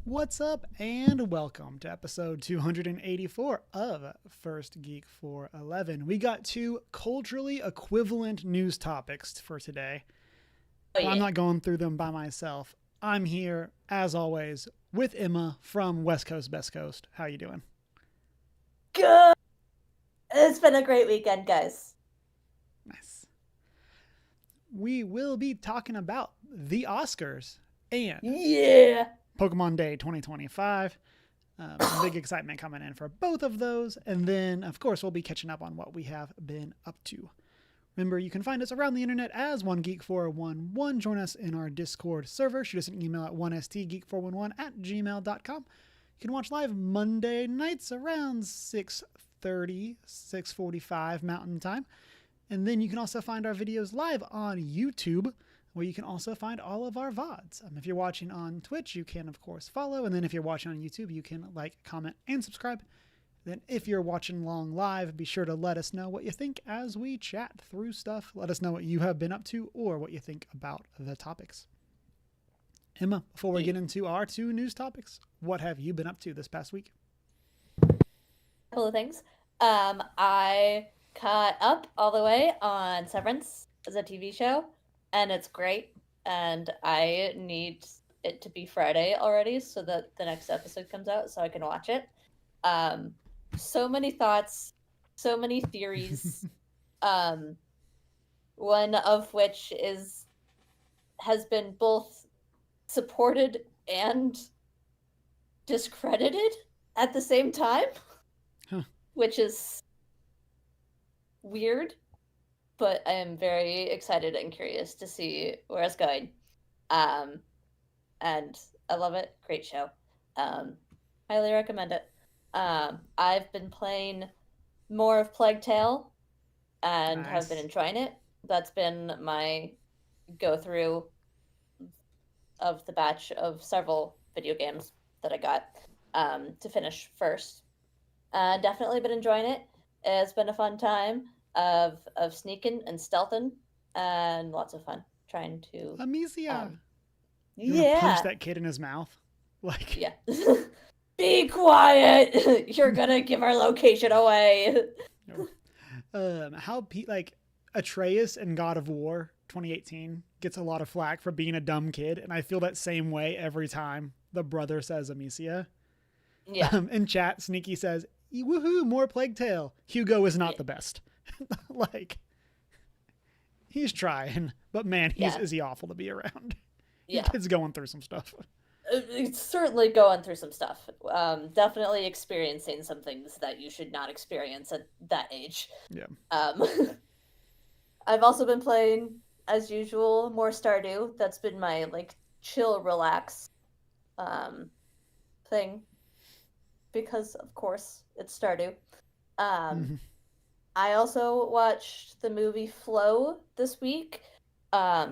What's up, and welcome to episode 284 of First Geek for 11. We got two culturally equivalent news topics for today, Oh but I'm yeah. not going through them by myself. I'm here, as always, with Emma from West Coast Best Coast. How you doing? Good. It's been a great weekend, guys. Nice. We will be talking about the Oscars and Yeah. Pokemon Day 2025. Some big excitement coming in for both of those. And then, of course, we'll be catching up on what we have been up to. Remember, you can find us around the internet as OneGeek411. Join us in our Discord server. Shoot us an email at 1stgeek411 at gmail.com. You can watch live Monday nights around 6:30, 6:45 Mountain Time. And then you can also find our videos live on YouTube, where you can also find all of our VODs. If you're watching on Twitch, you can, of course, follow. And then if you're watching on YouTube, you can like, comment, and subscribe. Then if you're watching along live, be sure to let us know what you think as we chat through stuff. Let us know what you have been up to or what you think about the topics. Emma, before we get into our two news topics, what have you been up to this past week? Couple of things. I caught up all the way on Severance as a TV show, and it's great. And I need it to be Friday already so that the next episode comes out so I can watch it. Um, so many thoughts, so many theories. um, one of which has been both supported and discredited at the same time, Huh. which is weird, but I am very excited and curious to see where it's going. Um, and I love it. Great show. Highly recommend it. I've been playing more of Plague Tale and have been Nice. enjoying it. That's been my go through of the batch of several video games that I got to finish first. Definitely been enjoying it. It's been a fun time of sneaking and stealthing, and lots of fun trying to. Amicia, Um, you want to punch yeah, that kid in his mouth? Like, yeah. Be quiet! You're gonna give our location away. no. How like Atreus in God of War 2018 gets a lot of flack for being a dumb kid, and I feel that same way every time the brother says Amicia. Yeah, In chat, Sneaky says, "Woohoo! More Plague Tale." Hugo is not yeah, the best. Like, he's trying, but man, yeah, is he awful to be around. Your yeah. kid's going through some stuff. It's certainly going through some stuff. Definitely experiencing some things that you should not experience at that age. Yeah, Um, I've also been playing, as usual, more Stardew. That's been my like chill, relax um, thing because, of course, it's Stardew. Um, I also watched the movie Flow this week,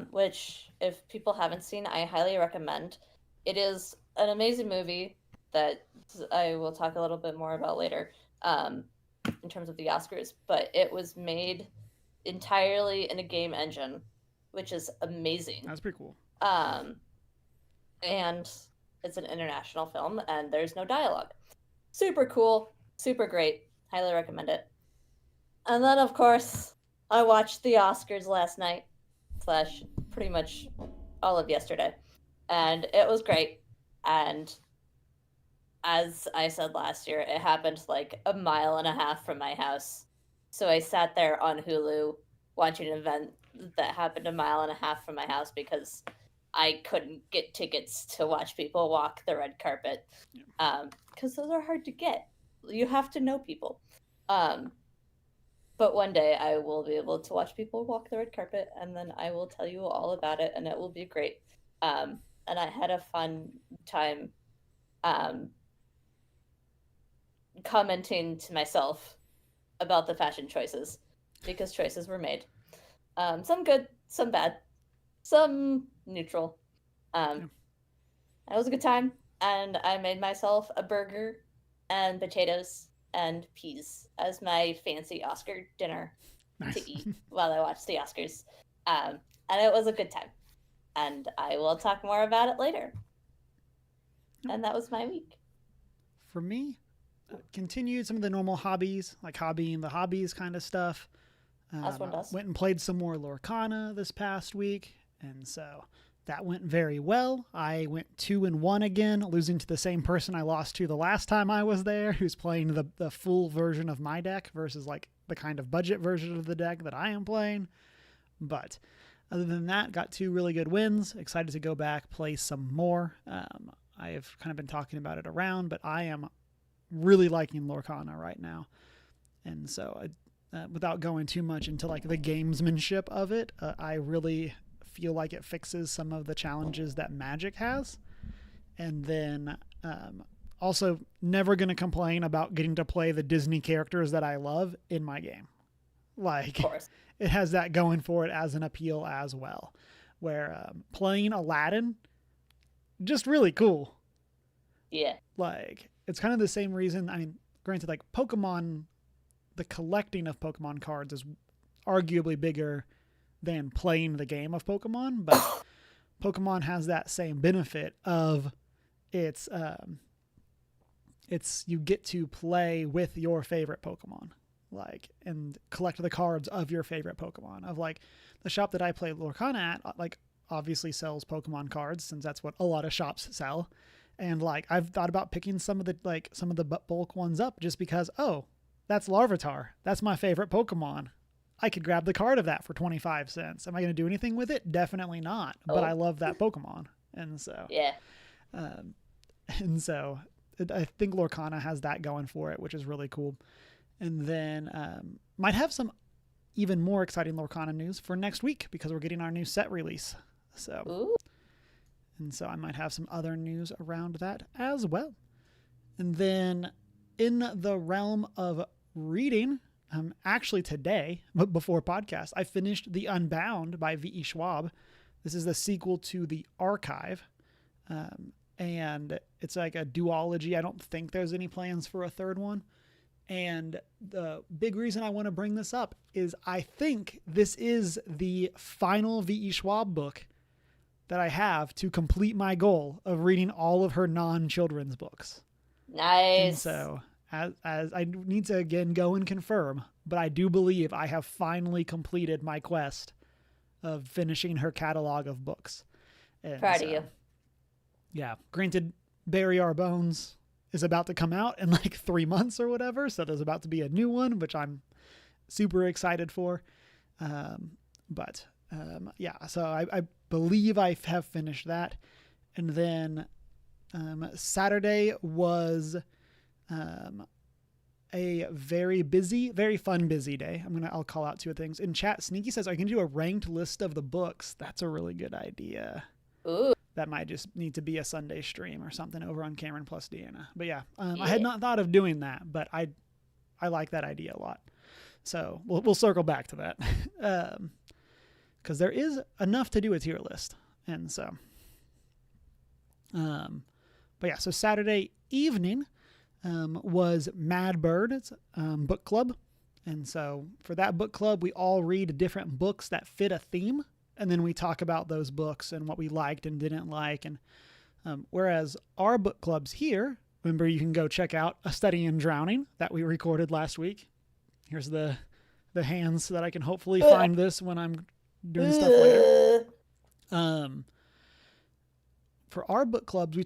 which, if people haven't seen, I highly recommend. It is an amazing movie that I will talk a little bit more about later in terms of the Oscars, but it was made entirely in a game engine, which is amazing. that's pretty cool. Um, and it's an international film, and there's no dialogue. Super cool, super great. Highly recommend it. And then, of course, I watched the Oscars last night, slash, pretty much all of yesterday. And it was great. And as I said last year, it happened like a mile and a half from my house. So I sat there on Hulu watching an event that happened a mile and a half from my house because I couldn't get tickets to watch people walk the red carpet. Yeah. Because those are hard to get. You have to know people. Um, but one day I will be able to watch people walk the red carpet, and then I will tell you all about it, and it will be great. And I had a fun time um, commenting to myself about the fashion choices because choices were made. Some good, some bad, some neutral. Yeah. Um, it was a good time, and I made myself a burger and potatoes and peas as my fancy Oscar dinner Nice. to eat while I watched the Oscars. And it was a good time. And I will talk more about it later. And that was my week. For me, continued some of the normal hobbies, like hobbying the hobbies kind of stuff. As one does. Went and played some more Lorcana this past week, and so that went very well. I went 2-1 again, losing to the same person I lost to the last time I was there, who's playing the full version of my deck versus like the kind of budget version of the deck that I am playing. But other than that, got 2 really good wins. Excited to go back, play some more. I have kind of been talking about it around, but I am really liking Lorcana right now. And so without going too much into like the gamesmanship of it, I really feel like it fixes some of the challenges that Magic has. And then also never going to complain about getting to play the Disney characters that I love in my game. Like, it has that going for it as an appeal as well, where playing Aladdin, just really cool. Yeah. Like, it's kind of the same reason. I mean, granted, like Pokemon, the collecting of Pokemon cards is arguably bigger than playing the game of Pokemon, but Pokemon has that same benefit of it's you get to play with your favorite Pokemon, like, and collect the cards of your favorite Pokemon. Of like the shop that I play Lorcana at, like, obviously sells Pokemon cards, since that's what a lot of shops sell. And like, I've thought about picking some of the bulk ones up just because, oh, that's Larvitar. That's my favorite Pokemon. I could grab the card of that for 25 cents. Am I going to do anything with it? Definitely not. But I love that Pokemon. And so, yeah. And so I think Lorcana has that going for it, which is really cool. And then might have some even more exciting Lorcana news for next week, because we're getting our new set release. So, Ooh. And so I might have some other news around that as well. And then in the realm of reading, actually today, before podcast, I finished The Unbound by V.E. Schwab. This is the sequel to The Archive. And it's like a duology. I don't think there's any plans for a third one. And the big reason I want to bring this up is I think this is the final V.E. Schwab book that I have to complete my goal of reading all of her non-children's books. Nice. And so as I need to again go and confirm, but I do believe I have finally completed my quest of finishing her catalog of books. And proud of you. Yeah. Granted, Bury Our Bones is about to come out in like 3 months or whatever. So there's about to be a new one, which I'm super excited for. Yeah, so I believe I have finished that. And then Saturday was a very fun, busy day. I'll call out 2 things. In chat, Sneaky says, I can do a ranked list of the books. That's a really good idea. Ooh. That might just need to be a Sunday stream or something over on Cameron plus Deanna. But yeah, I had not thought of doing that, but I like that idea a lot. So we'll circle back to that. Because there is enough to do a tier list. And so, but yeah, so Saturday evening was Mad Bird's book club. And so for that book club, we all read different books that fit a theme. And then we talk about those books and what we liked and didn't like. And whereas our book clubs here, remember, you can go check out A Study in Drowning that we recorded last week. Here's the hands so that I can hopefully find this when I'm doing stuff later. For our book clubs, we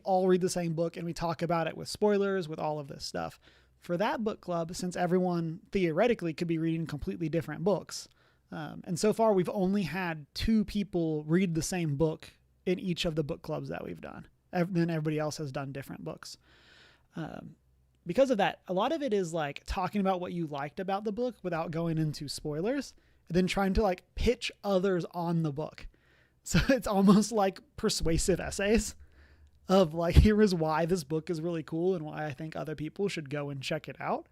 all read the same book and we talk about it with spoilers, with all of this stuff. For that book club, since everyone theoretically could be reading completely different books, and so far we've only had 2 people read the same book in each of the book clubs that we've done. Then everybody else has done different books. Because of that, a lot of it is like talking about what you liked about the book without going into spoilers, and then trying to like pitch others on the book. So it's almost like persuasive essays of like, here is why this book is really cool and why I think other people should go and check it out.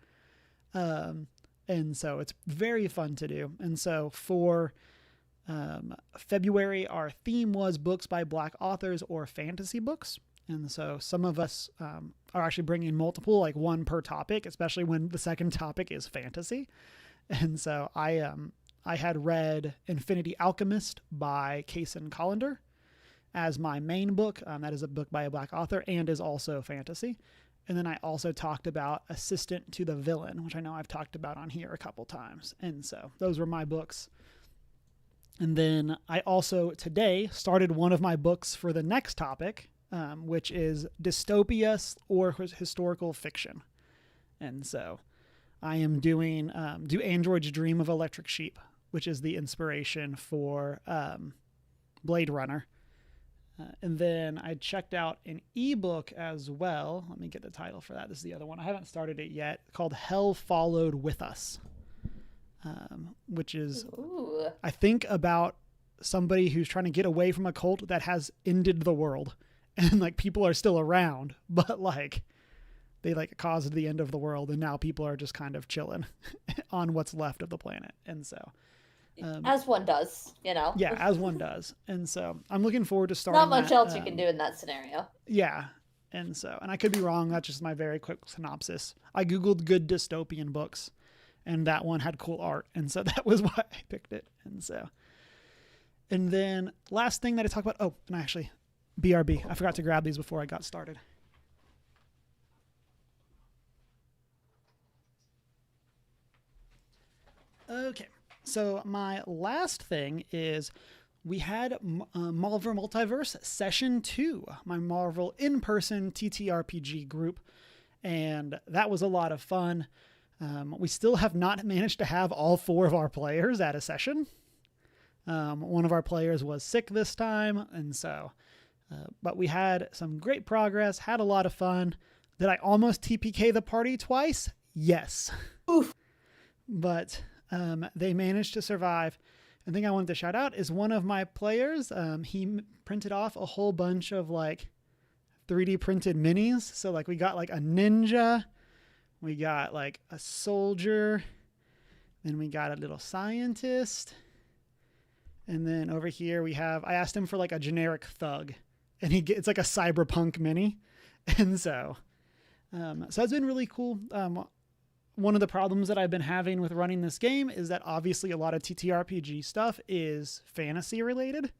And so it's very fun to do. And so for February, our theme was books by Black authors or fantasy books. And so some of us are actually bringing multiple, like 1 per topic, especially when the second topic is fantasy. And so I had read Infinity Alchemist by Kaysen Collender. as my main book. That is a book by a Black author and is also fantasy. And then I also talked about Assistant to the Villain, which I know I've talked about on here a couple times. And so those were my books. And then I also today started one of my books for the next topic, which is dystopia or historical fiction. And so I am doing Do Androids Dream of Electric Sheep, which is the inspiration for Blade Runner. And then I checked out an ebook as well. Let me get the title for that. This is the other one. I haven't started it yet. Called Hell Followed With Us, which is, Ooh. I think, about somebody who's trying to get away from a cult that has ended the world. And like people are still around, but like they like caused the end of the world. And now people are just kind of chilling on what's left of the planet. And so as one does, you know. Yeah, as one does. And so I'm looking forward to starting. Not much that, else you can do in that scenario. Yeah. And so, and I could be wrong. That's just my very quick synopsis. I Googled good dystopian books and that one had cool art. And so that was why I picked it. And so, and then last thing that I talked about. Oh, and actually BRB. I forgot to grab these before I got started. Okay. So my last thing is we had Marvel Multiverse Session 2, my Marvel in-person TTRPG group, and that was a lot of fun. We still have not managed to have all 4 of our players at a session. One of our players was sick this time, and so, but we had some great progress, had a lot of fun. Did I almost TPK the party twice? Yes. Oof. But they managed to survive. The thing I wanted to shout out is one of my players, he printed off a whole bunch of like 3D printed minis. So like we got like a ninja, we got like a soldier, then we got a little scientist. And then over here we have, I asked him for like a generic thug and it's like a cyberpunk mini. And so it's been really cool. One of the problems that I've been having with running this game is that obviously a lot of TTRPG stuff is fantasy related.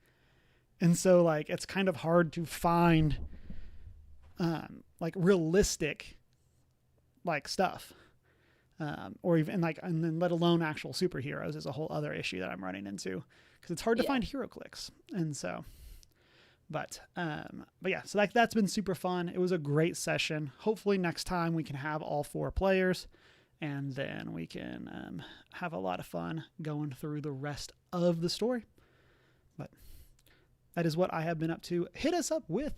And so like, it's kind of hard to find, like realistic, like stuff, or even like, and then let alone actual superheroes is a whole other issue that I'm running into because it's hard to find hero clicks. And so, but yeah, so that's been super fun. It was a great session. Hopefully next time we can have all 4 players. And then we can have a lot of fun going through the rest of the story. But that is what I have been up to. Hit us up with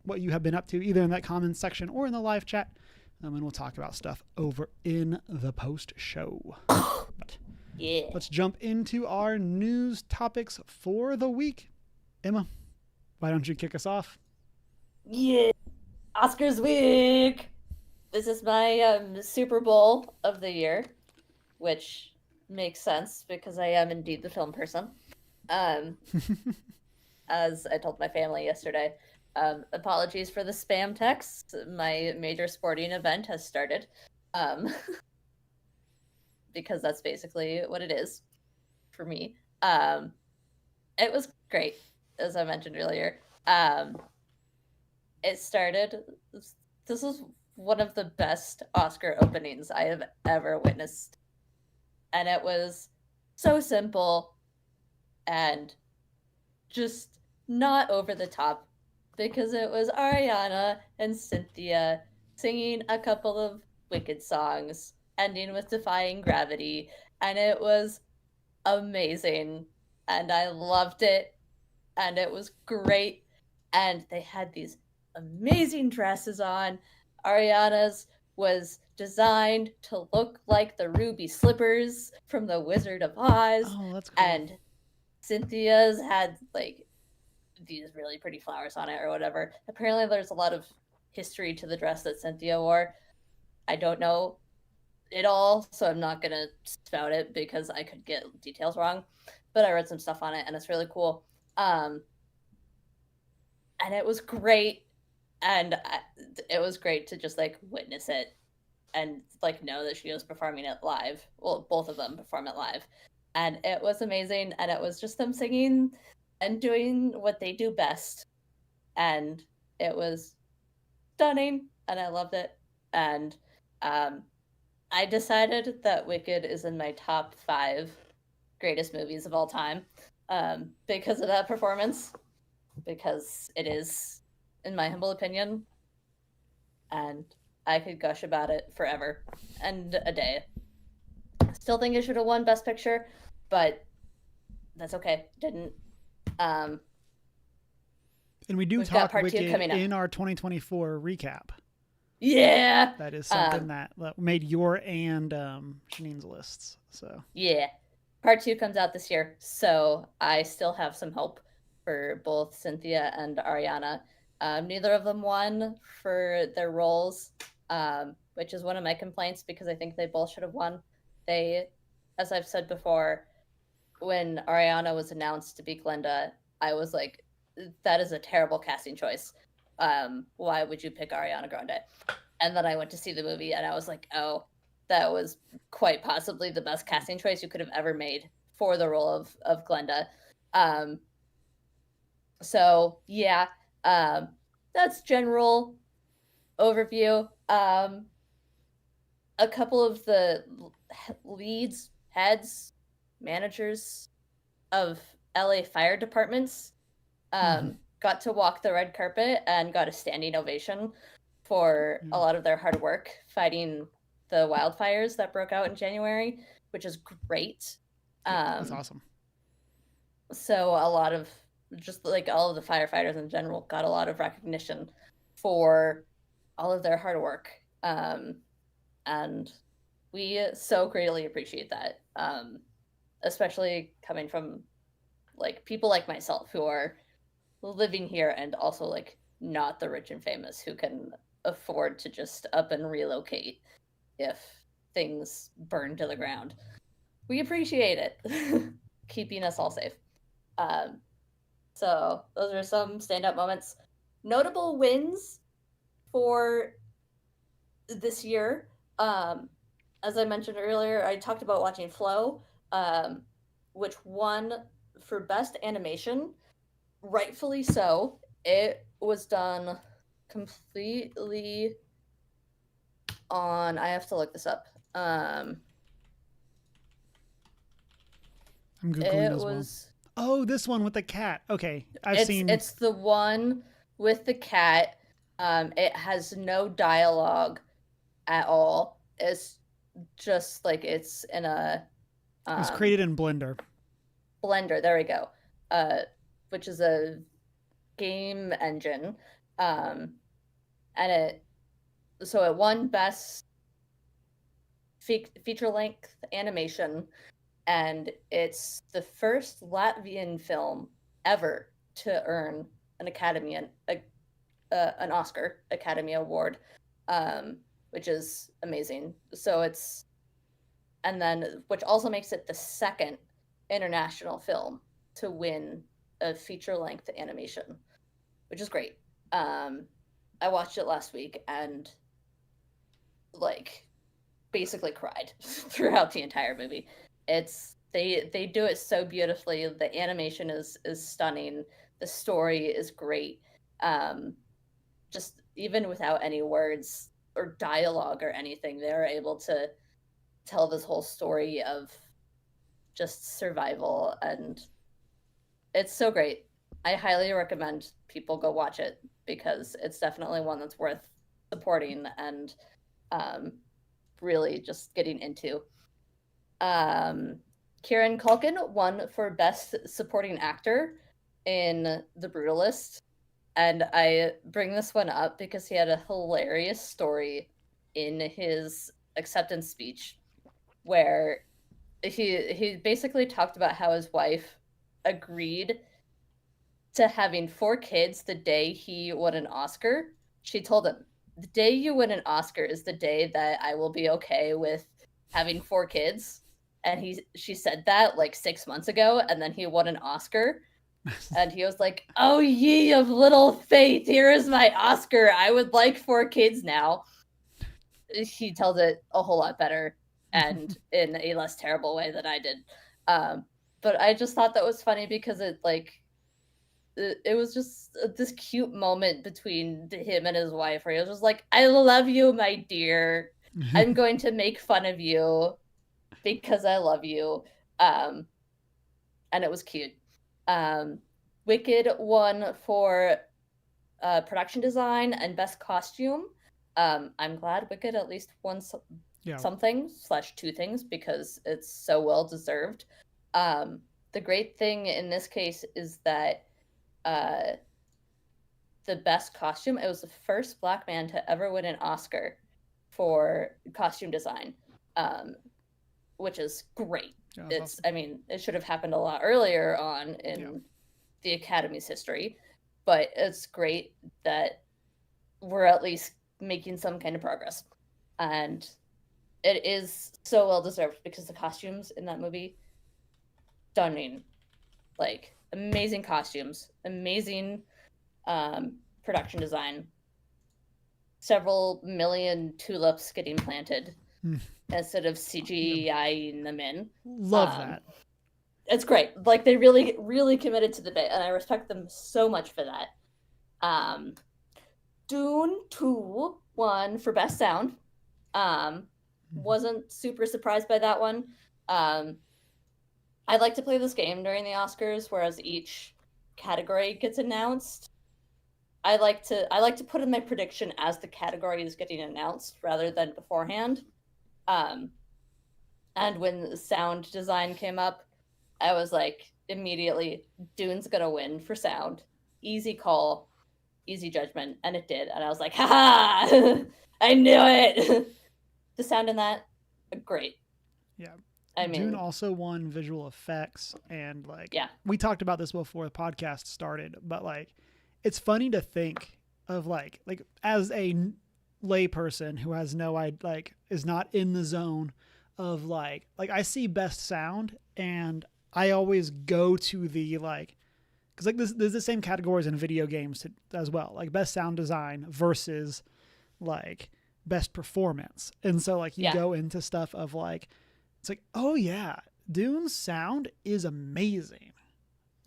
what you have been up to, either in that comments section or in the live chat. And we'll talk about stuff over in the post show. But yeah. Let's jump into our news topics for the week. Emma, why don't you kick us off? Yeah. Oscars week. This is my Super Bowl of the year, which makes sense because I am indeed the film person. As I told my family yesterday. Apologies for the spam texts. My major sporting event has started. Because that's basically what it is for me. It was great, as I mentioned earlier. It started... This was one of the best Oscar openings I have ever witnessed. And it was so simple and just not over the top because it was Ariana and Cynthia singing a couple of Wicked songs, ending with Defying Gravity, and it was amazing. And I loved it, and it was great. And they had these amazing dresses on. Ariana's was designed to look like the ruby slippers from The Wizard of Oz. Oh, that's cool. And Cynthia's had like these really pretty flowers on it or whatever. Apparently there's a lot of history to the dress that Cynthia wore. I don't know it all, so I'm not gonna spout it because I could get details wrong. But I read some stuff on it and it's really cool. And it was great. And it was great to just like witness it and like know that she was performing it live. Well, both of them perform it live. And it was amazing. And it was just them singing and doing what they do best. And it was stunning, and I loved it. And um, I decided that Wicked is in my top 5 greatest movies of all time because of that performance, because it is, in my humble opinion, and I could gush about it forever and a day. Still think it should have won Best Picture, but that's okay. Didn't. Um, And we do we've got talk part 2 Wicked coming up. in our 2024 recap. Yeah. That is something that made your and Shanine's lists. So Yeah. Part 2 comes out this year, so I still have some hope for both Cynthia and Ariana. Neither of them won for their roles, which is one of my complaints because I think they both should have won. They, as I've said before, when Ariana was announced to be Glenda, I was like, that is a terrible casting choice. Why would you pick Ariana Grande? And then I went to see the movie and I was like, oh, that was quite possibly the best casting choice you could have ever made for the role of Glenda. Um, so yeah, that's general overview. A couple of the leads, heads, managers of LA fire departments got to walk the red carpet and got a standing ovation for a lot of their hard work fighting the wildfires that broke out in January, which is great. that's awesome. So a lot of just like all of the firefighters in general got a lot of recognition for all of their hard work. And we so greatly appreciate that. Especially coming from like people like myself who are living here and also like not the rich and famous who can afford to just up and relocate if things burn to the ground. We appreciate it, keeping us all safe. So those are some stand-up moments. Notable wins for this year. As I mentioned earlier, I talked about watching Flow, which won for best animation. Rightfully so. It was done completely on. I have to look this up. I'm Googling as well. Oh, this one with the cat. Okay. I've seen. It's the one with the cat. It has no dialogue at all. It's just like it's in a. It was created in Blender. Blender, there we go. Which is a game engine. And it won best feature length animation, and it's the first Latvian film ever to earn an an Oscar Academy Award, which is amazing. So it's, and then which also makes it the second international film to win a feature length animation, which is great. I watched it last week and like basically cried throughout the entire movie. It's they do it so beautifully. The animation is stunning. The story is great. Just even without any words or dialogue or anything, they're able to tell this whole story of just survival, and it's so great. I highly recommend people go watch it because it's definitely one that's worth supporting and really just getting into. Kieran Culkin won for Best Supporting Actor in The Brutalist. And I bring this one up because he had a hilarious story in his acceptance speech where he basically talked about how his wife agreed to having 4 kids the day he won an Oscar. She told him, "The day you win an Oscar is the day that I will be okay with having 4 kids." And she said that like 6 months ago, and then he won an Oscar. And he was like, "Oh, ye of little faith, here is my Oscar. I would like 4 kids now." He tells it a whole lot better and in a less terrible way than I did. But I just thought that was funny because it like it was just this cute moment between him and his wife where he was just like, I love you, my dear. I'm going to make fun of you because I love you. Um, and it was cute. Um, Wicked won for production design and best costume. I'm glad Wicked at least won Yeah. something / two things because it's so well deserved. The great thing in this case is that the best costume, it was the first Black man to ever win an Oscar for costume design, which is great. Yeah, that's It's, awesome. I mean, it should have happened a lot earlier on in the Academy's history, but it's great that we're at least making some kind of progress. And it is so well deserved because the costumes in that movie, stunning. Like, amazing costumes, amazing production design, several million tulips getting planted instead of CGI-ing them in. Love that. It's great. Like, they really, really committed to the bit, and I respect them so much for that. Dune 2 won for best sound. Wasn't super surprised by that one. I like to play this game during the Oscars, whereas each category gets announced. I like to put in my prediction as the category is getting announced rather than beforehand. And when sound design came up, I was like, immediately, Dune's gonna win for sound. Easy call, easy judgment, and it did. And I was like, ha! I knew it! The sound in that, great. Yeah. I mean, Dune also won visual effects, and like, yeah, we talked about this before the podcast started, but like, it's funny to think of like as a layperson who has no idea, like, is not in the zone of like I see best sound, and I always go to the like, because like there's the same categories in video games as well, like best sound design versus like best performance, and so like you go into stuff of like, it's like, oh yeah, Dune's sound is amazing.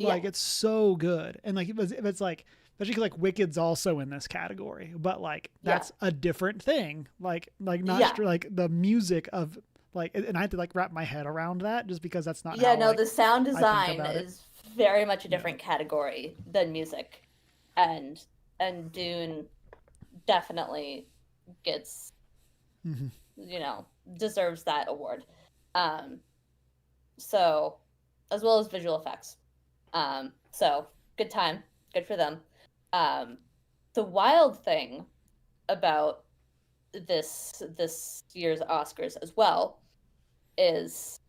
Like, it's so good. And like, if it's like, especially like Wicked's also in this category, but like that's a different thing. Like not like the music of like, and I had to like wrap my head around that just because that's not how, no, like, the sound design is is very much a different category than music, and Dune definitely gets deserves that award. So, as well as visual effects. So good time, good for them. The wild thing about this year's Oscars as well is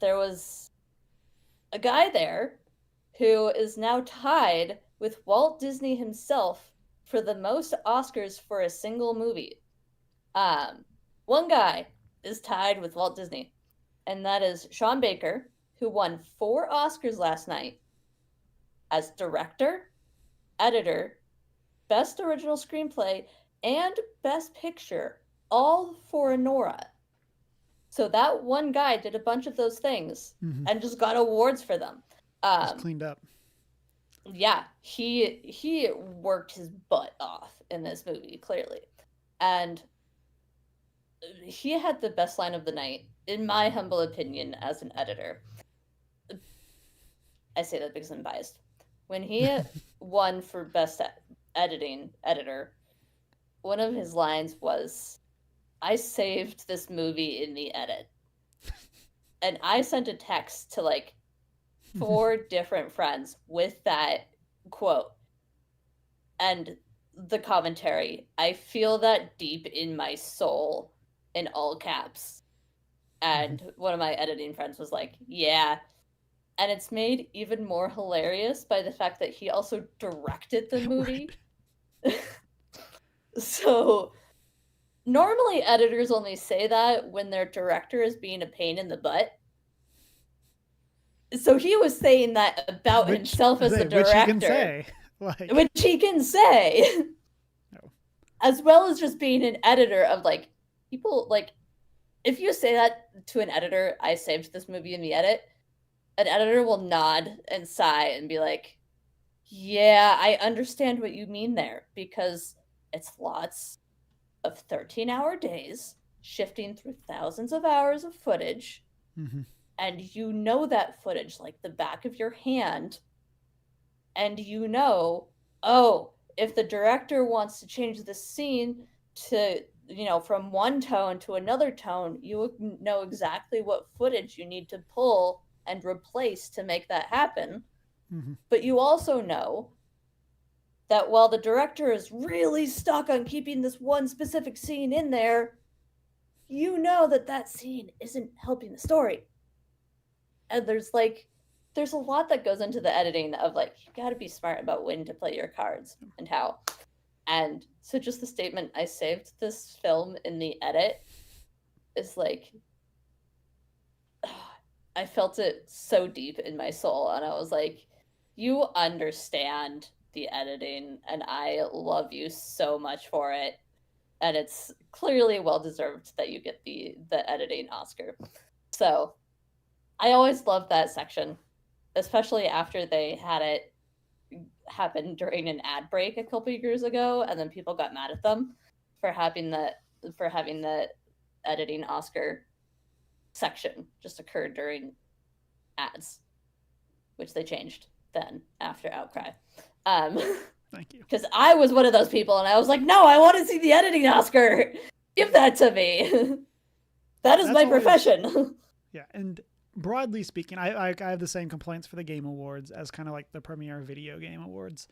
there was a guy there who is now tied with Walt Disney himself for the most Oscars for a single movie. One guy is tied with Walt Disney, and that is Sean Baker, who won 4 Oscars last night as director, editor, best original screenplay, and best picture, all for Nora. So that one guy did a bunch of those things and just got awards for them. Just cleaned up. Yeah, he worked his butt off in this movie, clearly. And he had the best line of the night, in my humble opinion, as an editor. I say that because I'm biased. When he won for best editor, one of his lines was, I saved this movie in the edit. And I sent a text to like 4 different friends with that quote. And the commentary, I feel that deep in my soul, in all caps. And one of my editing friends was like, yeah. And it's made even more hilarious by the fact that he also directed the movie. So normally editors only say that when their director is being a pain in the butt. So he was saying that about himself as a director. Which he can say. Like, which he can say. No. As well as just being an editor of like, people like, if you say that to an editor, I saved this movie in the edit, an editor will nod and sigh and be like, Yeah, I understand what you mean there, because it's lots of 13-hour days, shifting through thousands of hours of footage, Mm-hmm. and you know that footage like the back of your hand, and you know, oh, if the director wants to change the scene to, from one tone to another tone, you know exactly what footage you need to pull and replace to make that happen. Mm-hmm. But you also know that while the director is really stuck on keeping this one specific scene in there, you know that that scene isn't helping the story. And there's a lot that goes into the editing of like, you got to be smart about when to play your cards and how. And so just the statement, I saved this film in the edit, is like, I felt it so deep in my soul, and I was like, you understand the editing, and I love you so much for it, and it's clearly well deserved that you get the editing Oscar. So I always loved that section, especially after they had it happen during an ad break a couple years ago, and then people got mad at them for having the editing Oscar section just occurred during ads, which they changed then after outcry. Um, Thank you. because I was one of those people, and I was like, no, I want to see the editing Oscar. Give that to me. That is That's my always, profession. yeah. And broadly speaking, I have the same complaints for the Game Awards as kind of like the Premier Video Game Awards.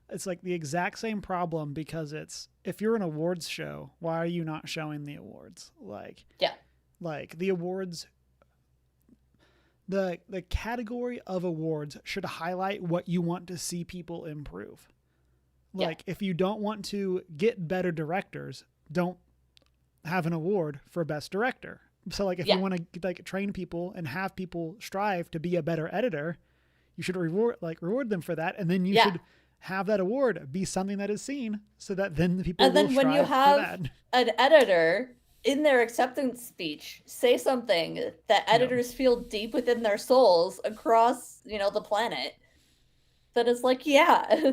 It's like the exact same problem, because it's, if you're an awards show, why are you not showing the awards? Yeah. Like the awards, the category of awards should highlight what you want to see people improve. Like Yeah. if you don't want to get better directors, don't have an award for best director. So like if you Yeah. want to like train people and have people strive to be a better editor, you should reward them for that, and then you Yeah. should have that award be something that is seen, so that then the people And will then when you strive for have that. an editor in their acceptance speech say something that Yep. editors feel deep within their souls across, the planet, that is like, yeah,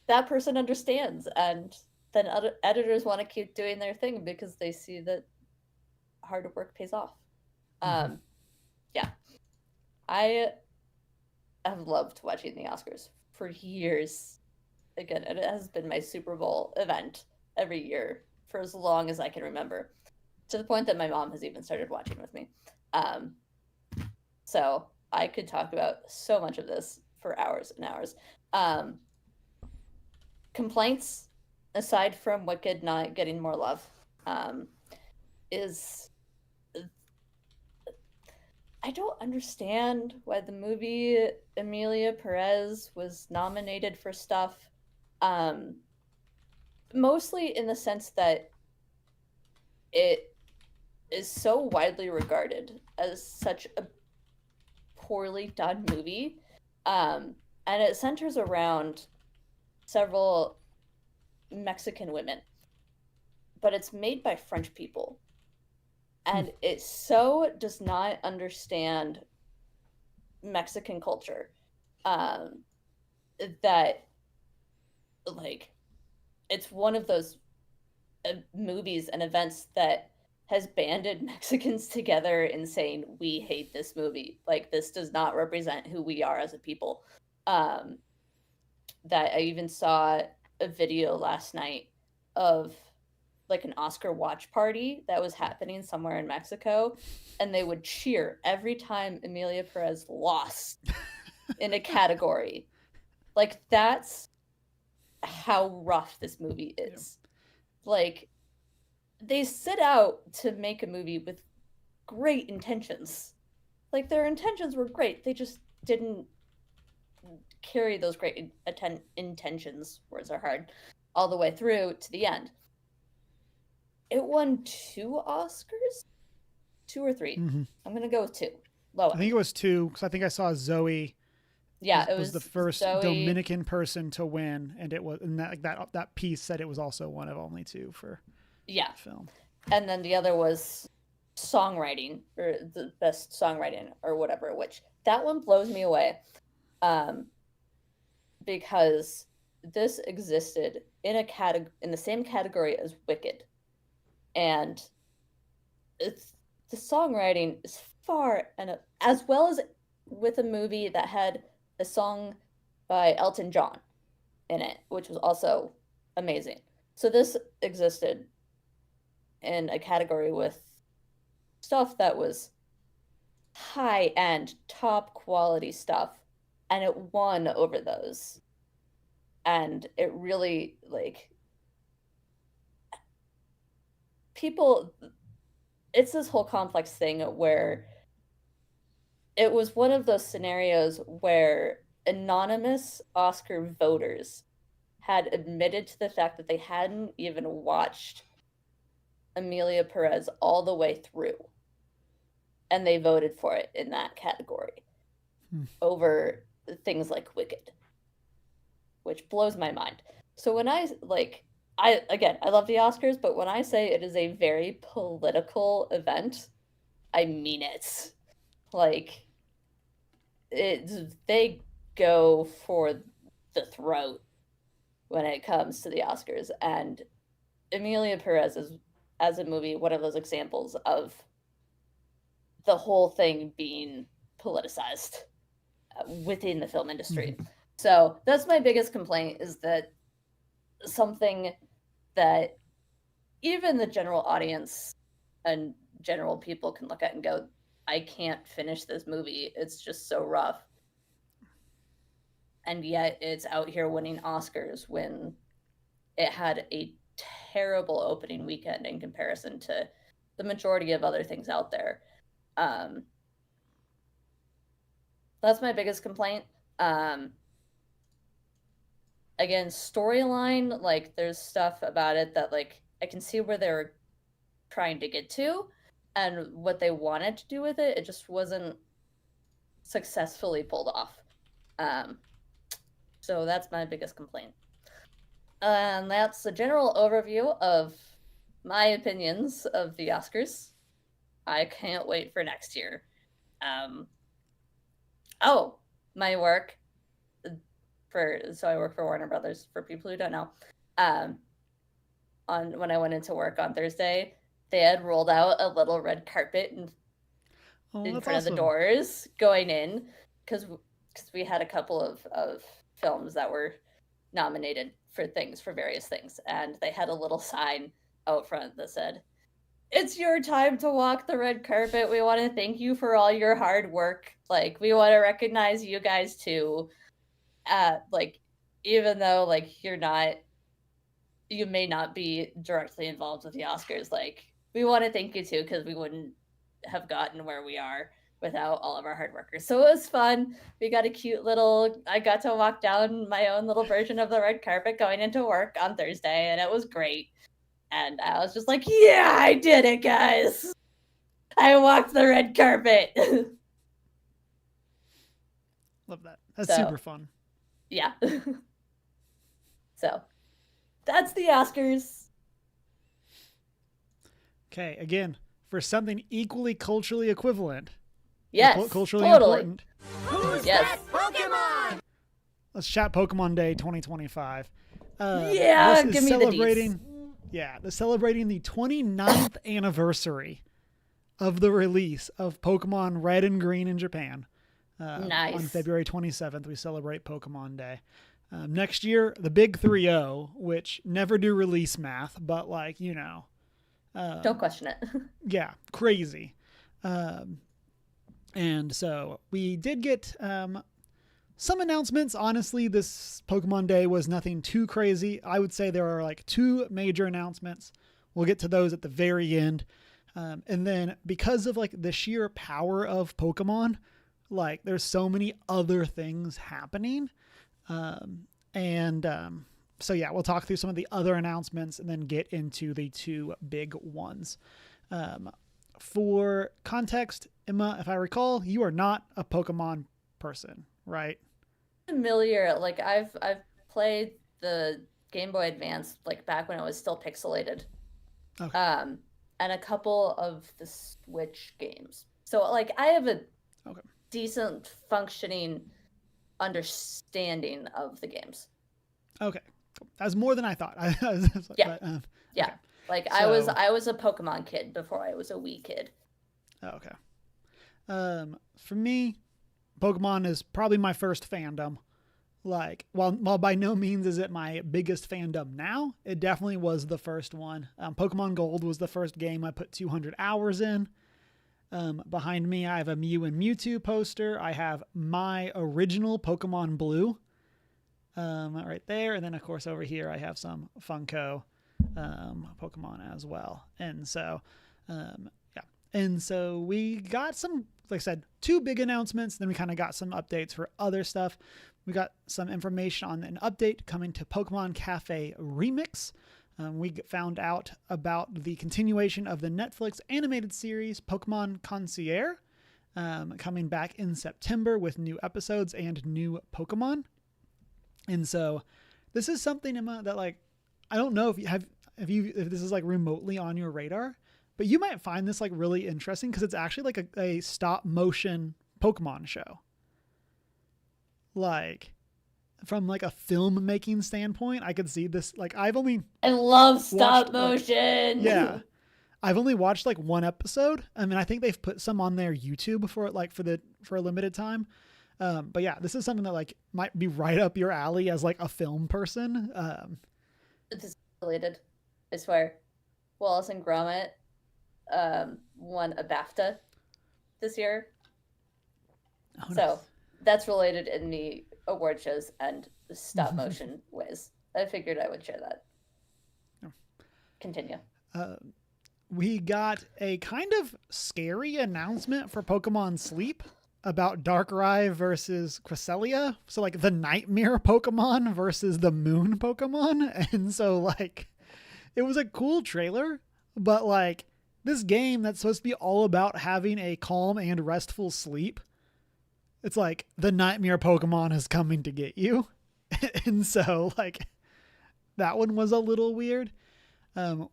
that person understands. And then other editors want to keep doing their thing because they see that hard work pays off. Mm-hmm. Yeah. I have loved watching the Oscars for years. Again, it has been my Super Bowl event every year for as long as I can remember, to the point that my mom has even started watching with me. Um, so I could talk about so much of this for hours and hours. Um, Complaints, aside from Wicked not getting more love, um, is I don't understand why the movie Emilia Perez was nominated for stuff. Um, Mostly in the sense that it is so widely regarded as such a poorly done movie. And it centers around several Mexican women, but it's made by French people. And it so does not understand Mexican culture, um, that, like, it's one of those movies and events that has banded Mexicans together in saying, we hate this movie. Like, this does not represent who we are as a people. Um, that I even saw a video last night of like an Oscar watch party that was happening somewhere in Mexico, and they would cheer every time Emilia Perez lost in a category. Like, that's how rough this movie Yep. is. Like, they set out to make a movie with great intentions. Like, their intentions were great. They just didn't carry those great intentions, words are hard, all the way through to the end. It won 2 Oscars? 2 or 3. Mm-hmm. I'm going to go with 2. Low I think end. it was 2, because I think I saw Zoe Yeah, it was the was first Zoe. Dominican person to win, and it was, and that piece said it was also one of only 2 for Yeah. film. And then the other was songwriting, or the best songwriting or whatever, which that one blows me away. Um because this existed in in the same category as Wicked, and it's the songwriting is far and as well as with a movie that had a song by Elton John in it, which was also amazing. So this existed in a category with stuff that was high end, top quality stuff, and it won over those. And it really like people it's this whole complex thing where it was one of those scenarios where anonymous Oscar voters had admitted to the fact that they hadn't even watched Amelia Perez all the way through, and they voted for it in that category over things like Wicked, which blows my mind. So when I love the Oscars, but when I say it is a very political event, I mean it. Like they go for the throat when it comes to the Oscars, and Emilia Perez is, as a movie, one of those examples of the whole thing being politicized within the film industry. Mm-hmm. So that's my biggest complaint, is that something that even the general audience and general people can look at and go, I can't finish this movie. It's just so rough. And yet it's out here winning Oscars when it had a terrible opening weekend in comparison to the majority of other things out there. That's my biggest complaint. Again, storyline, like there's stuff about it that like I can see where they're trying to get to and what they wanted to do with it. It just wasn't successfully pulled off. So that's my biggest complaint. And that's a general overview of my opinions of the Oscars. I can't wait for next year. My work so I work for Warner Brothers, for people who don't know. When I went into work on Thursday, they had rolled out a little red carpet in front of the doors going in, because we had a couple of films that were nominated for various things, and they had a little sign out front that said, "It's your time to walk the red carpet. We want to thank you for all your hard work. Like, we want to recognize you guys too. Like, even though like you may not be directly involved with the Oscars, like we want to thank you too, because we wouldn't have gotten where we are without all of our hard workers." So it was fun. We got a cute I got to walk down my own little version of the red carpet going into work on Thursday, and it was great. And I was just like, yeah, I did it, guys. I walked the red carpet. Love that. That's super fun. Yeah. So that's the Oscars. Okay, again, for something equally culturally equivalent. Yes, culturally totally. Important. Who's that Pokemon? Let's chat Pokemon Day 2025. Yeah, give me the deets. Yeah, they're celebrating the 29th anniversary of the release of Pokemon Red and Green in Japan. Nice. On February 27th, we celebrate Pokemon Day. Next year, the big 3-0, which never do release math, but like, don't question it. Yeah, crazy. And so we did get some announcements. Honestly, this Pokemon Day was nothing too crazy. I would say there are like 2 major announcements. We'll get to those at the very end. And then because of like the sheer power of Pokemon, like there's so many other things happening. So yeah, we'll talk through some of the other announcements and then get into the 2 big ones. For context, Emma, if I recall, you are not a Pokemon person, right? Familiar, like I've played the Game Boy Advance like back when it was still pixelated. Okay. And a couple of the Switch games. So like I have a decent functioning understanding of the games. Okay, cool. That's more than I thought. Yeah. But, Yeah. okay. Like So- I was a Pokemon kid before I was a Wii kid. Oh, okay. For me, Pokemon is probably my first fandom. Like, while by no means is it my biggest fandom now, it definitely was the first one. Pokemon Gold was the first game I put 200 hours in. Behind me, I have a Mew and Mewtwo poster. I have my original Pokemon Blue right there. And then, of course, over here, I have some Funko Pokemon as well. And so, yeah. And so we got some, like I said, 2 big announcements. Then we kind of got some updates for other stuff. We got some information on an update coming to Pokemon Cafe Remix. We found out about the continuation of the Netflix animated series Pokemon Concierge coming back in September with new episodes and new Pokemon. And so this is something, Emma, that like, I don't know if this is like remotely on your radar, but you might find this like really interesting because it's actually like a stop motion Pokemon show. Like, from like a filmmaking standpoint, I could see this. Like, I love stop watched, motion. yeah, I've only watched like 1 episode. I mean, I think they've put some on their YouTube for a limited time. But yeah, this is something that like might be right up your alley as like a film person. This is related, I swear. Wallace and Gromit won a BAFTA this year. Oh, So nice. that's related in the award shows and stop motion ways. I figured I would share that. Oh. Continue. We got a kind of scary announcement for Pokemon Sleep about Darkrai versus Cresselia. So like the nightmare Pokemon versus the moon Pokemon. And so like it was a cool trailer, but like this game that's supposed to be all about having a calm and restful sleep, it's like the nightmare Pokemon is coming to get you. And so like that one was a little weird.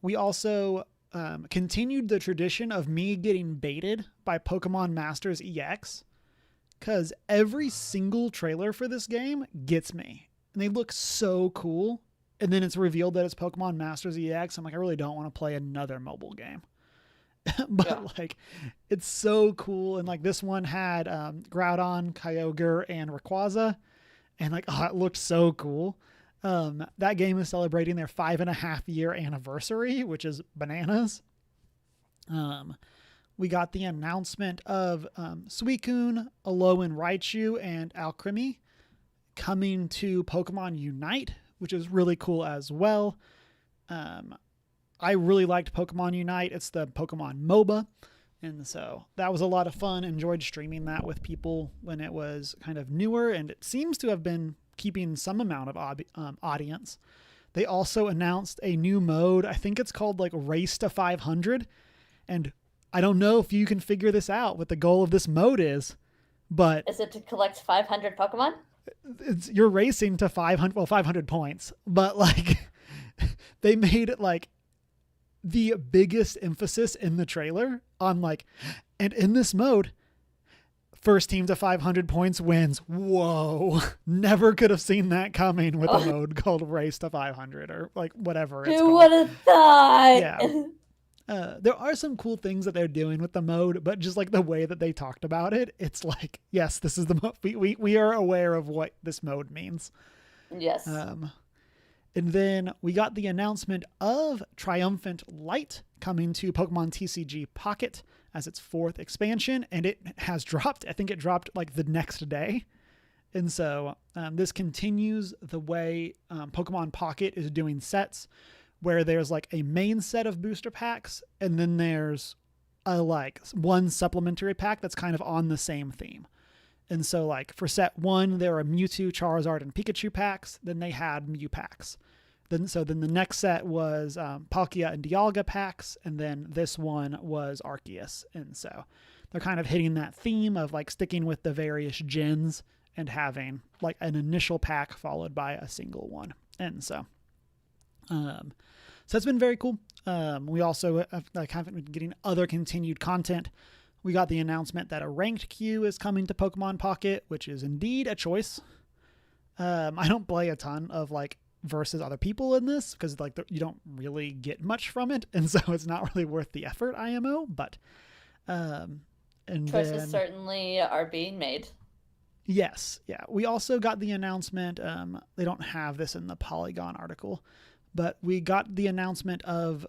We also continued the tradition of me getting baited by Pokemon Masters EX, because every single trailer for this game gets me. And they look so cool. And then it's revealed that it's Pokemon Masters EX. I'm like, I really don't want to play another mobile game. But like, it's so cool. And like this one had Groudon, Kyogre, and Rayquaza. And like, oh, it looked so cool. That game is celebrating their 5.5 year anniversary, which is bananas. We got the announcement of Suicune, Alolan Raichu, and Alcremie coming to Pokemon Unite, which is really cool as well. I really liked Pokemon Unite. It's the Pokemon MOBA. And so that was a lot of fun. Enjoyed streaming that with people when it was kind of newer, and it seems to have been keeping some amount of audience. They also announced a new mode. I think it's called like Race to 500. And I don't know if you can figure this out, what the goal of this mode is, but Is it to collect 500 Pokemon? you're racing to 500 points, but like they made it like the biggest emphasis in the trailer on like, and in this mode, first team to 500 points wins. Whoa. Never could have seen that coming with a mode called Race to 500 or like whatever it's Who called. would have thought? Yeah. There are some cool things that they're doing with the mode, but just like the way that they talked about it, it's like, yes, this is the mode. We are aware of what this mode means. Yes. And then we got the announcement of Triumphant Light coming to Pokemon TCG Pocket as its 4th expansion, and it has dropped. I think it dropped like the next day. And so this continues the way Pokemon Pocket is doing sets, where there's like a main set of booster packs, and then there's a like one supplementary pack that's kind of on the same theme. And so like for set 1, there are Mewtwo, Charizard, and Pikachu packs. Then they had Mew packs. Then the next set was Palkia and Dialga packs. And then this one was Arceus. And so they're kind of hitting that theme of like sticking with the various gens and having like an initial pack followed by a single one. And so that's been very cool. We also have been getting other continued content. We got the announcement that a ranked queue is coming to Pokemon Pocket, which is indeed a choice. I don't play a ton of like versus other people in this because like you don't really get much from it, and so it's not really worth the effort, IMO. But and choices then, certainly are being made. yes, yeah. We also got the announcement. They don't have this in the Polygon article, but we got the announcement of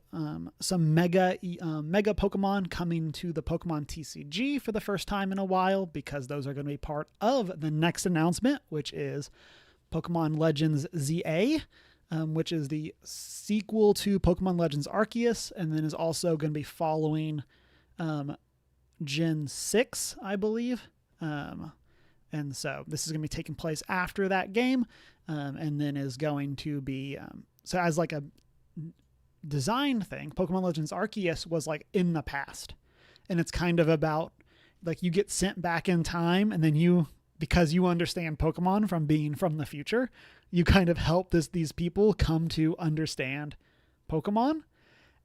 some mega Pokemon coming to the Pokemon TCG for the first time in a while, because those are going to be part of the next announcement, which is Pokemon Legends ZA, which is the sequel to Pokemon Legends Arceus, and then is also going to be following Gen 6, I believe. And so this is going to be taking place after that game, and then is going to be... so as like a design thing, Pokemon Legends Arceus was like in the past. And it's kind of about like you get sent back in time, and then you, because you understand Pokemon from being from the future, you kind of help these people come to understand Pokemon.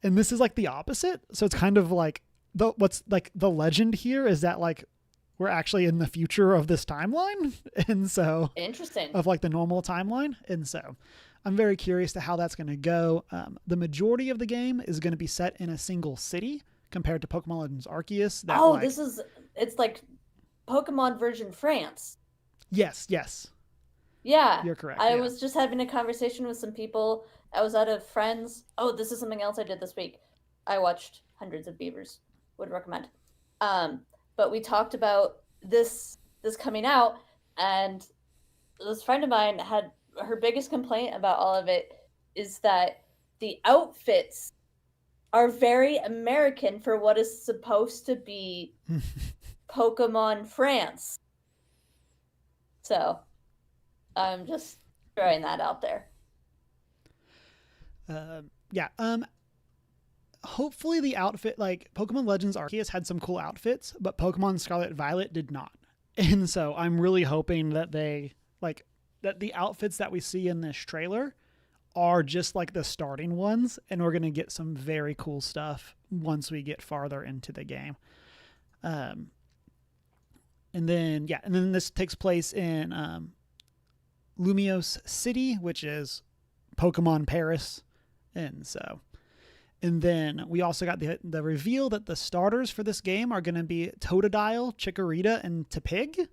And this is like the opposite. So it's kind of like what's like the legend here is that like we're actually in the future of this timeline. And so interesting, of like the normal timeline. And so I'm very curious to how that's going to go. The majority of the game is going to be set in a single city compared to Pokemon Legends Arceus. It's like Pokemon version France. Yes. Yeah. You're correct. I was just having a conversation with some people. I was out of Friends. Oh, this is something else I did this week. I watched Hundreds of Beavers. Would recommend. But we talked about this coming out, and this friend of mine had her biggest complaint about all of it is that the outfits are very American for what is supposed to be Pokemon France. So I'm just throwing that out there. Hopefully the outfit, like Pokemon Legends Arceus had some cool outfits, but Pokemon Scarlet Violet did not. And so I'm really hoping that that the outfits that we see in this trailer are just like the starting ones, and we're going to get some very cool stuff once we get farther into the game. And then this takes place in Lumiose City, which is Pokemon Paris. And then we also got the reveal that the starters for this game are going to be Totodile, Chikorita, and Tepig,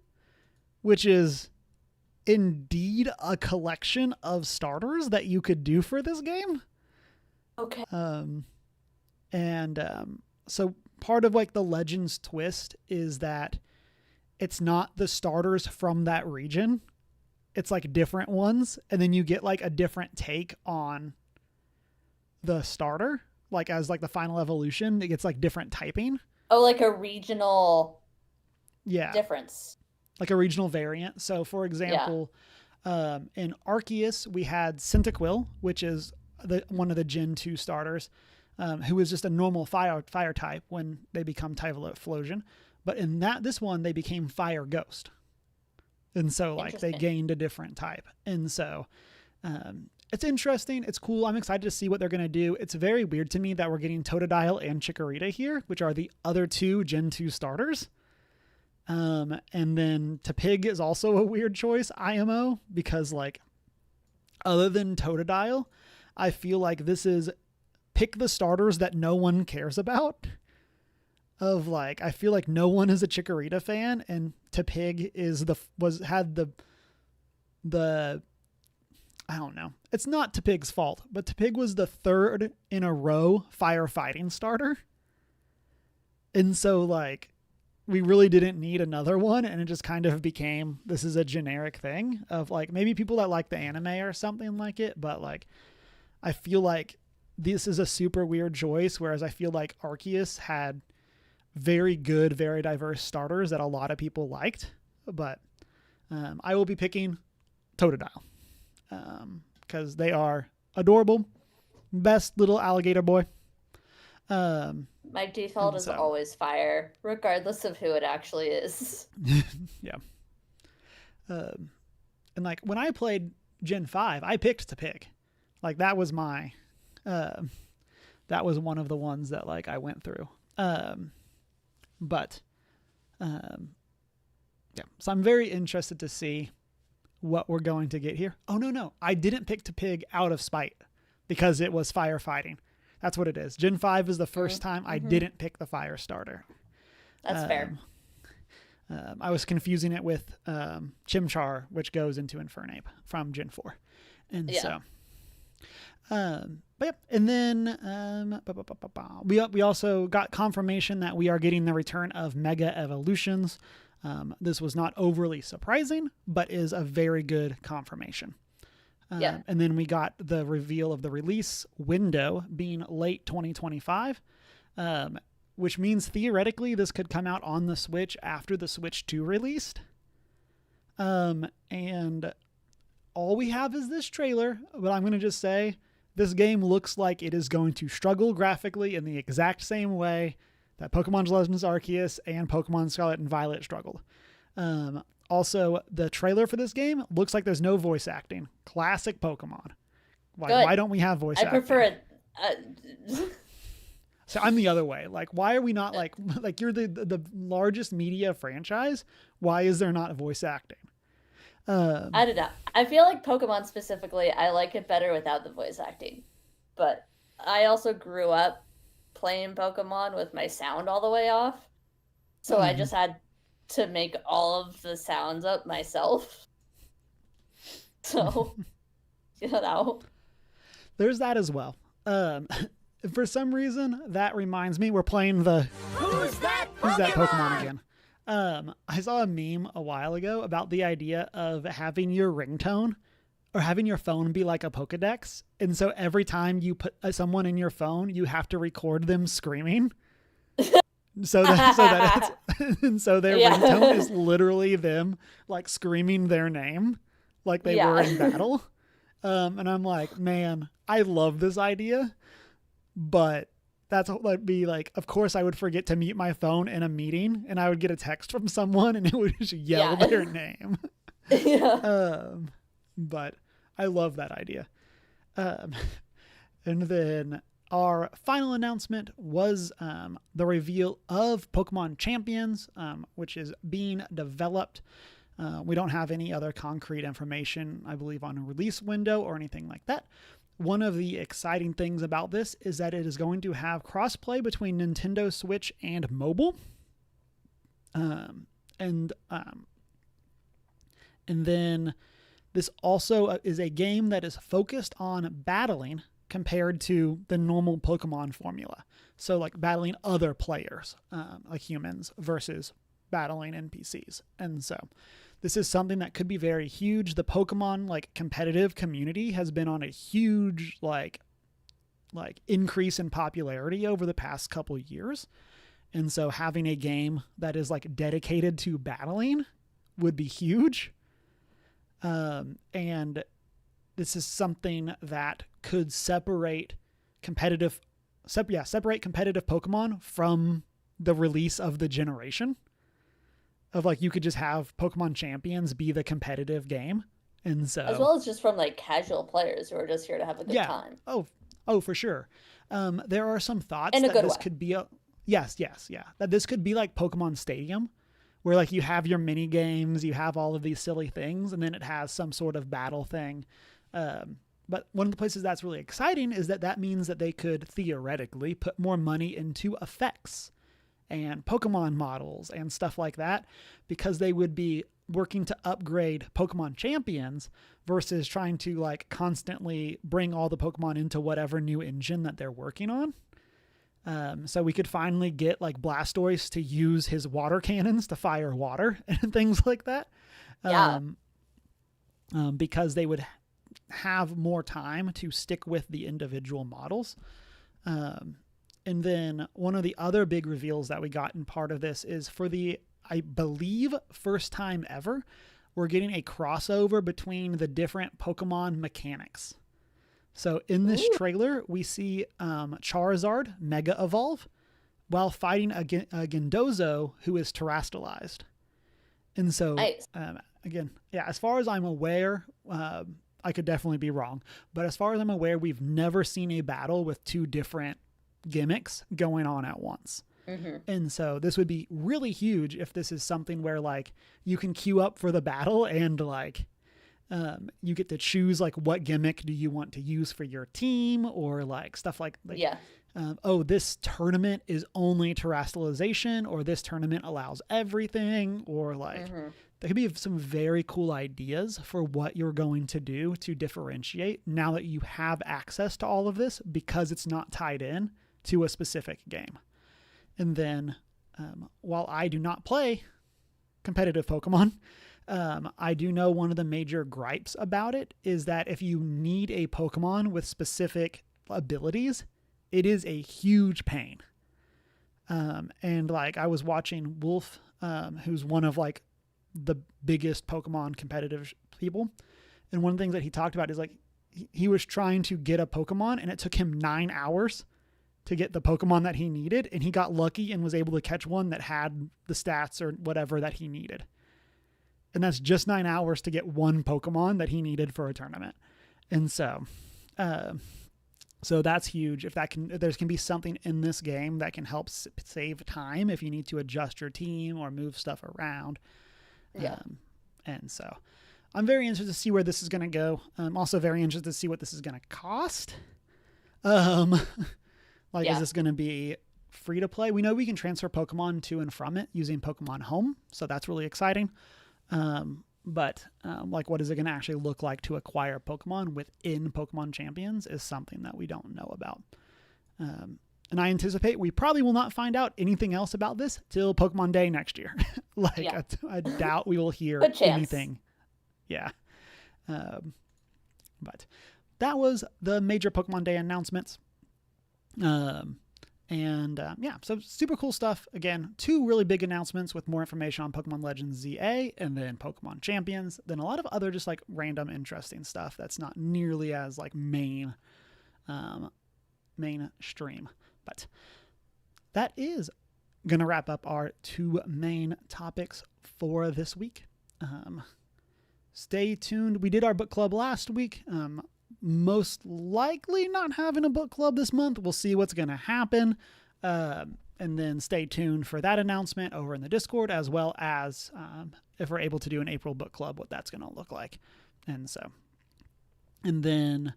which is indeed a collection of starters that you could do for this game. Okay. So part of like the Legends twist is that it's not the starters from that region. It's like different ones, and then you get like a different take on the starter. Like as like the final evolution, it gets like different typing. Oh, like a regional difference. Like a regional variant. So for example, in Arceus, we had Cyndaquil, which is one of the Gen 2 starters, who is just a normal fire type when they become Typhlosion. But in this one, they became Fire Ghost. And so like they gained a different type. And so it's interesting. It's cool. I'm excited to see what they're going to do. It's very weird to me that we're getting Totodile and Chikorita here, which are the other two Gen 2 starters. And then Tepig is also a weird choice, IMO, because like other than Totodile, I feel like this is pick the starters that no one cares about. Of like, I feel like no one is a Chikorita fan, and Tepig had the I don't know. It's not Tepig's fault, but Tepig was the third in a row firefighting starter. And so like we really didn't need another one, and it just kind of became, this is a generic thing of like maybe people that like the anime or something like it, but like I feel like this is a super weird choice, whereas I feel like Arceus had very good, very diverse starters that a lot of people liked. But I will be picking Totodile. Because they are adorable. Best little alligator boy. My default is always fire, regardless of who it actually is. Yeah. And like when I played Gen 5, I picked Tepig. Like that was my that was one of the ones that like I went through. But Yeah, so I'm very interested to see what we're going to get here. Oh, no. I didn't pick to pig out of spite because it was firefighting. That's what it is. Gen 5 is the first time I didn't pick the fire starter. That's fair. I was confusing it with Chimchar, which goes into Infernape from Gen 4. And so... but yeah, and then we also got confirmation that we are getting the return of Mega Evolutions. This was not overly surprising, but is a very good confirmation. And then we got the reveal of the release window being late 2025, which means theoretically this could come out on the Switch after the Switch 2 released. And all we have is this trailer, but I'm going to just say this game looks like it is going to struggle graphically in the exact same way that Pokemon Legends Arceus and Pokemon Scarlet and Violet struggled. Also, the trailer for this game looks like there's no voice acting. Classic Pokemon. Why don't we have voice acting? I prefer it. So I'm the other way. Like, why are we not like you're the largest media franchise? Why is there not voice acting? I don't know. I feel like Pokemon specifically, I like it better without the voice acting. But I also grew up playing Pokemon with my sound all the way off. So I just had to make all of the sounds up myself. So, There's that as well. For some reason, that reminds me, we're playing the... Who's that Pokemon again? I saw a meme a while ago about the idea of having your ringtone or having your phone be like a Pokedex. And so every time you put someone in your phone, you have to record them screaming. so that it's, and so their ringtone is literally them like screaming their name like they were in battle. And I'm like, man, I love this idea, but that's what would be like, of course I would forget to mute my phone in a meeting and I would get a text from someone and it would just yell their name. But I love that idea. And then our final announcement was the reveal of Pokemon Champions, which is being developed. We don't have any other concrete information, I believe, on a release window or anything like that. One of the exciting things about this is that it is going to have crossplay between Nintendo Switch and mobile. And then this also is a game that is focused on battling compared to the normal Pokemon formula. So like battling other players, like humans, versus battling NPCs. And so this is something that could be very huge. The Pokemon like competitive community has been on a huge like increase in popularity over the past couple of years. And so having a game that is like dedicated to battling would be huge. And this is something that could separate competitive Pokemon from the release of the generation. Of like, you could just have Pokemon Champions be the competitive game. And so, as well as just from like casual players who are just here to have a good time. Oh, for sure. There are some thoughts in a that good this way. could be that this could be like Pokemon Stadium, where like you have your mini games, you have all of these silly things, and then it has some sort of battle thing. But one of the places that's really exciting is that means that they could theoretically put more money into effects and Pokemon models and stuff like that, because they would be working to upgrade Pokemon Champions versus trying to like constantly bring all the Pokemon into whatever new engine that they're working on. So we could finally get like Blastoise to use his water cannons to fire water and things like that. Because they would have more time to stick with the individual models. And then one of the other big reveals that we got in part of this is for the, I believe, first time ever, we're getting a crossover between the different Pokemon mechanics. So in this trailer, we see Charizard Mega Evolve while fighting a Gendozo who is terastallized. And so, nice. As far as I'm aware, I could definitely be wrong, but as far as I'm aware, we've never seen a battle with two different gimmicks going on at once. And so this would be really huge if this is something where like you can queue up for the battle and like you get to choose like what gimmick do you want to use for your team, or like stuff like Yeah. Oh, this tournament is only terrestrialization, or this tournament allows everything, or like there could be some very cool ideas for what you're going to do to differentiate now that you have access to all of this, because it's not tied in to a specific game. And then while I do not play competitive Pokemon, I do know one of the major gripes about it is that if you need a Pokemon with specific abilities, it is a huge pain. And like I was watching Wolf, who's one of like the biggest Pokemon competitive people. And one of the things that he talked about is like he was trying to get a Pokemon and it took him 9 hours to get the Pokemon that he needed. And he got lucky and was able to catch one that had the stats or whatever that he needed. And that's just 9 hours to get one Pokemon that he needed for a tournament. And so, so that's huge. If there can be something in this game that can help save time if you need to adjust your team or move stuff around. Yeah. And so I'm very interested to see where this is going to go. I'm also very interested to see what this is going to cost. Is this going to be free to play? We know we can transfer Pokemon to and from it using Pokemon Home. So that's really exciting. But what is it going to actually look like to acquire Pokemon within Pokemon Champions is something that we don't know about. And I anticipate we probably will not find out anything else about this till Pokemon Day next year. I doubt we will hear anything. Yeah. But that was the major Pokemon Day announcements. So super cool stuff. Again, 2 really big announcements with more information on Pokemon Legends ZA and then Pokemon Champions, then a lot of other just like random interesting stuff that's not nearly as like mainstream. But that is going to wrap up our 2 main topics for this week. Stay tuned. We did our book club last week. Most likely not having a book club this month. We'll see what's going to happen. And then stay tuned for that announcement over in the Discord, as well as if we're able to do an April book club, what that's going to look like. And then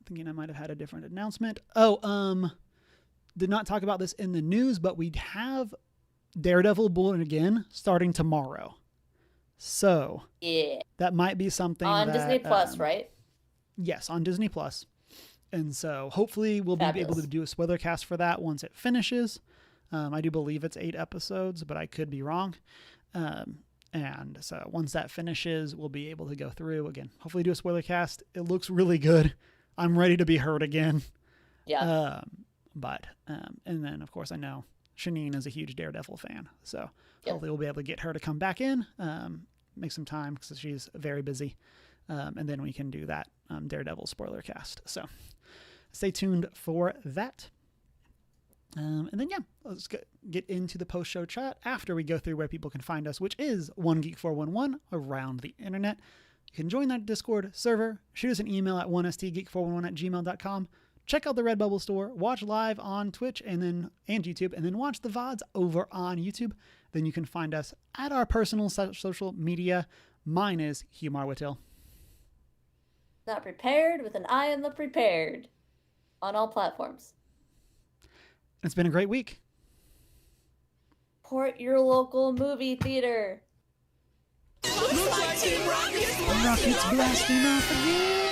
thinking I might have had a different announcement. Did not talk about this in the news, but we have Daredevil Born Again starting tomorrow. So yeah, that might be something on Disney Plus, right? Yes, on Disney Plus. And so hopefully we'll be able to do a spoiler cast for that once it finishes. I do believe it's 8 episodes, but I could be wrong. And so once that finishes, we'll be able to go through again, hopefully do a spoiler cast. It looks really good. I'm ready to be heard again. Yeah. And then of course I know Shanine is a huge Daredevil fan. So hopefully we'll be able to get her to come back in, make some time because she's very busy. And then we can do that Daredevil spoiler cast. So stay tuned for that. And then, let's get into the post-show chat after we go through where people can find us, which is OneGeek411 around the internet. You can join that Discord server, shoot us an email at 1stgeek411@gmail.com. Check out the Redbubble store, watch live on Twitch and YouTube, and then watch the VODs over on YouTube. Then you can find us at our personal social media. Mine is Hugh Marwittill. Not prepared with an eye on the prepared on all platforms. It's been a great week. Support your local movie theater. Looks like Team Rocket's Rocket's blasting off again.